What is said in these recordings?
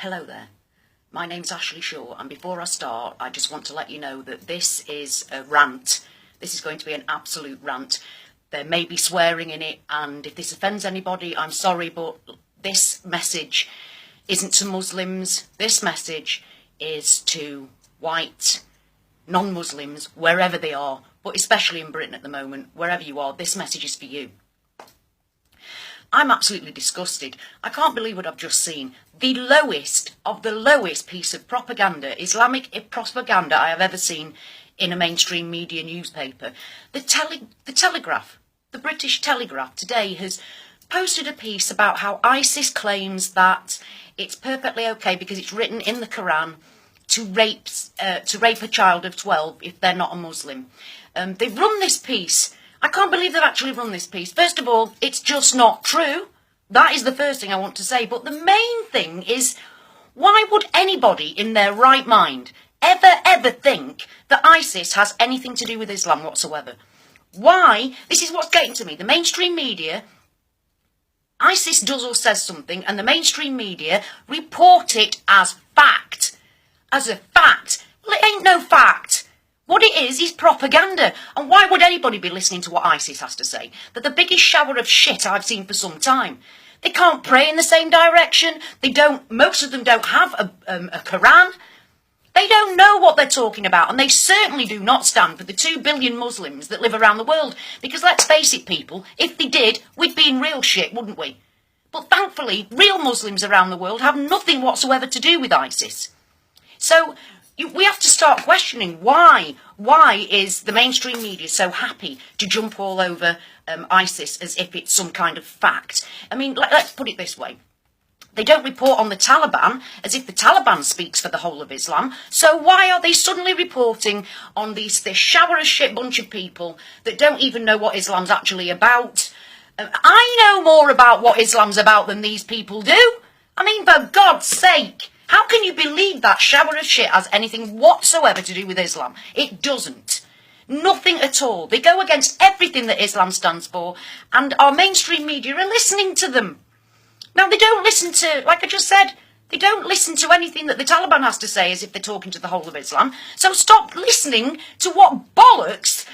Hello there. My name's Ashley Shaw, and before I start, I just want to let you know that this is a rant. This is going to be an absolute rant. There may be swearing in it, and if this offends anybody, I'm sorry, but this message isn't to Muslims. This message is to white, non-Muslims, wherever they are, but especially in Britain at the moment, wherever you are, this message is for you. I'm absolutely disgusted. I can't believe what I've just seen. The lowest of the lowest piece of propaganda, Islamic propaganda I have ever seen in a mainstream media newspaper. The Telegraph, the British Telegraph today has posted a piece about how ISIS claims that it's perfectly okay because it's written in the Quran to rape a child of 12 if they're not a Muslim. They've run this piece. I can't believe they've actually run this piece. First of all, it's just not true. That is the first thing I want to say. But the main thing is, why would anybody in their right mind ever think that ISIS has anything to do with Islam whatsoever? Why? This is what's getting to me. The mainstream media, ISIS does or says something, and the mainstream media report it as fact. As a fact. Well, it ain't no fact. What it is propaganda. And why would anybody be listening to what ISIS has to say? They're the biggest shower of shit I've seen for some time. They can't pray in the same direction. Most of them don't have a Quran. They don't know what they're talking about. And they certainly do not stand for the 2 billion Muslims that live around the world. Because let's face it, people, if they did, we'd be in real shit, wouldn't we? But thankfully, real Muslims around the world have nothing whatsoever to do with ISIS. So we have to start questioning why is the mainstream media so happy to jump all over ISIS as if it's some kind of fact. I mean, let's put it this way. They don't report on the Taliban as if the Taliban speaks for the whole of Islam. So why are they suddenly reporting on this shower of shit bunch of people that don't even know what Islam's actually about? I know more about what Islam's about than these people do. I mean, for God's sake. How can you believe that shower of shit has anything whatsoever to do with Islam? It doesn't. Nothing at all. They go against everything that Islam stands for, and our mainstream media are listening to them. Now, they don't listen to, like I just said, they don't listen to anything that the Taliban has to say as if they're talking to the whole of Islam. So stop listening to what bollocks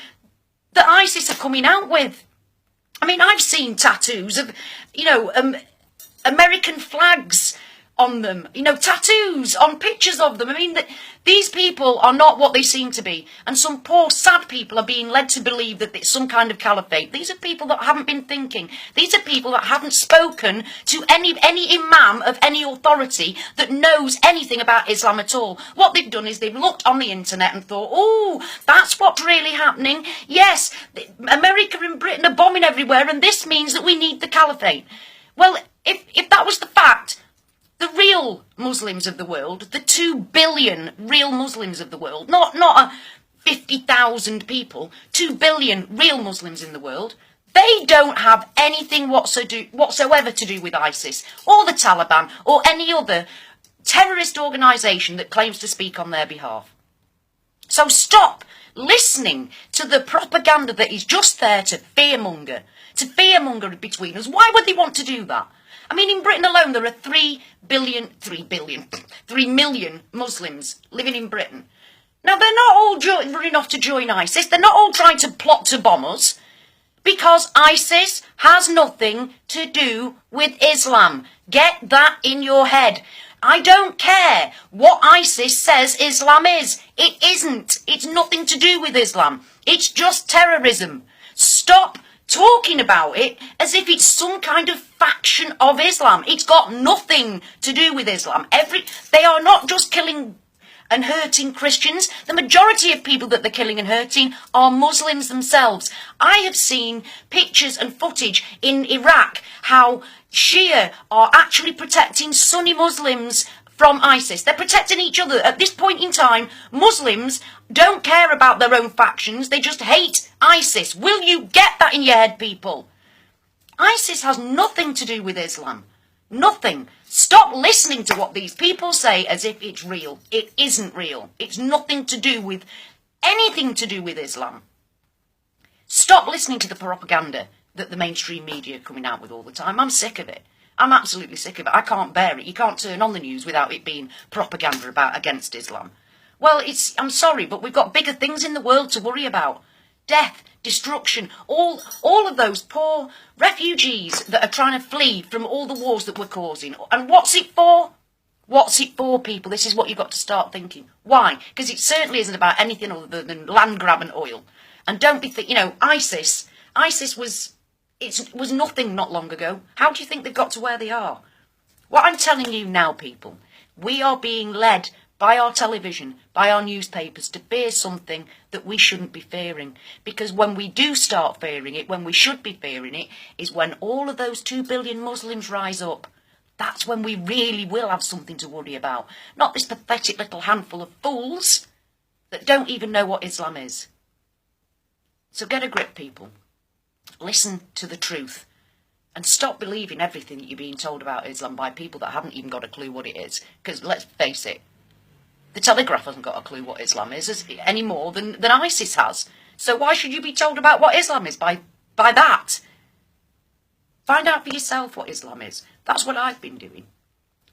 that ISIS are coming out with. I mean, I've seen tattoos of, American flags on them, tattoos on pictures of them. I mean, these people are not what they seem to be. And some poor, sad people are being led to believe that it's some kind of caliphate. These are people that haven't been thinking. These are people that haven't spoken to any imam of any authority that knows anything about Islam at all. What they've done is they've looked on the internet and thought, oh, that's what's really happening. Yes, America and Britain are bombing everywhere, and this means that we need the caliphate. Well, if that was the fact, the real Muslims of the world, the 2 billion real Muslims of the world, not 50,000 people, 2 billion real Muslims in the world, they don't have anything whatsoever to do with ISIS or the Taliban or any other terrorist organisation that claims to speak on their behalf. So stop listening to the propaganda that is just there to fearmonger between us. Why would they want to do that? I mean, in Britain alone, there are 3 million Muslims living in Britain. Now, they're not all running off to join ISIS. They're not all trying to plot to bomb us. Because ISIS has nothing to do with Islam. Get that in your head. I don't care what ISIS says Islam is. It isn't. It's nothing to do with Islam. It's just terrorism. Stop talking about it as if it's some kind of faction of Islam. It's got nothing to do with Islam. They are not just killing and hurting Christians. The majority of people that they're killing and hurting are Muslims themselves. I have seen pictures and footage in Iraq how Shia are actually protecting Sunni Muslims from ISIS. They're protecting each other. At this point in time, Muslims don't care about their own factions. They just hate ISIS. Will you get that in your head, people? ISIS has nothing to do with Islam. Nothing. Stop listening to what these people say as if it's real. It isn't real. It's nothing to do with anything to do with Islam. Stop listening to the propaganda that the mainstream media are coming out with all the time. I'm sick of it. I'm absolutely sick of it. I can't bear it. You can't turn on the news without it being propaganda against Islam. Well, I'm sorry, but we've got bigger things in the world to worry about. Death, destruction, all of those poor refugees that are trying to flee from all the wars that we're causing. And what's it for? What's it for, people? This is what you've got to start thinking. Why? Because it certainly isn't about anything other than land grab and oil. And don't be ISIS was nothing not long ago. How do you think they've got to where they are? What I'm telling you now, people, we are being led by our television, by our newspapers, to fear something that we shouldn't be fearing. Because when we do start fearing it, when we should be fearing it, is when all of those 2 billion Muslims rise up. That's when we really will have something to worry about. Not this pathetic little handful of fools that don't even know what Islam is. So get a grip, people. Listen to the truth. And stop believing everything that you're being told about Islam by people that haven't even got a clue what it is. Because let's face it, the Telegraph hasn't got a clue what Islam is any more than ISIS has. So why should you be told about what Islam is by that? Find out for yourself what Islam is. That's what I've been doing.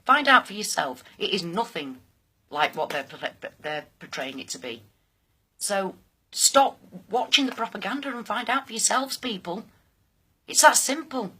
Find out for yourself. It is nothing like what they're portraying it to be. So stop watching the propaganda and find out for yourselves, people. It's that simple.